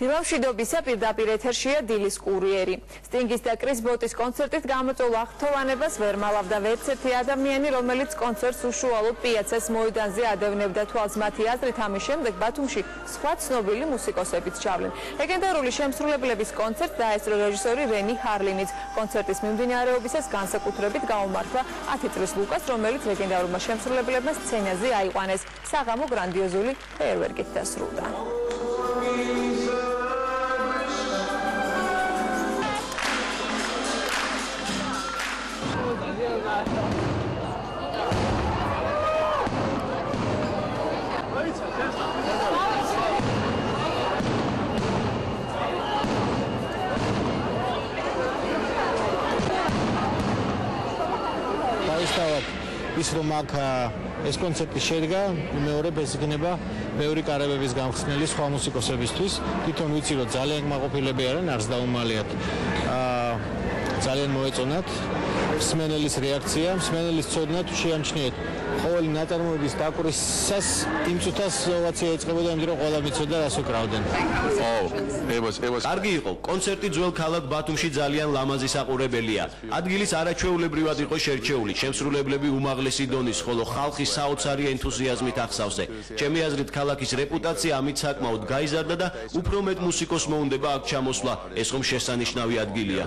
დილამშვიდობისა პირდაპირ ეთერშია დილის კურიერი. სტინგის და კრის ბოტის კონცერტით გამოწვეულ აღთხოვანებას ვერ მალავდა ვერც ერთი ადამიანი, რომელიც კონცერტს უშუალოდ პიაცას მოედანზე ადევნებდა. თვალს მათი აზრით ამის შემდეგ ბათუმში სხვა ცნობილი მუსიკოსებიც ჩავლენ. ლეგენდარული შემსრულებლების კონცერტს დაესწრო რეჟისორი რენი ჰარლინიც. კონცერტის მიმდინარეობისას განსაკუთრებით გაუმართლა 10 წლის ლუკას, რომელიც ლეგენდარულმა შემსრულებლებმა სცენაზე აიყვანეს. საღამო გრანდიოზული ფეერვერკით დასრულდა. ის რომ აქ ეს კონცერტი შედგა, მეორე ბეზიქნება ბევრი კარებების გამხსნელი სხვა მუსიკოსებისთვის. თვითონ ვიცი რომ ძალიან კმაყოფილები არიან, არც დაუმალიათ. ძალიან მოეწონათ მსმენელის რეაქცია, მსმენელის ცოდნა თუ შეამჩნიეთ ყოველი ნაწარმოების დაკვირვისას იმ წუთას ოვაცია ეწყებოდა, იმიტომ რომ ყველა მიცოდა რას უკრავდნენ. კარგი იყო. კონცერტი ძველ ქალაქ ბათუმში ძალიან ლამაზი საყურებელია. ადგილის არაჩვეულებრივად იყო შერჩეული. შემსრულებლები უმაღლესი დონის, ხოლო ხალხი საოცარი ენთუზიაზმით ახსავსე. ჩემი აზრით ქალაქის რეპუტაცია ამით საკმაოდ გაიზარდა და უფრო მეტ მუსიკოს მოუნდება აქ ჩამოსვლა. ეს ხომ შესანიშნავი ადგილია.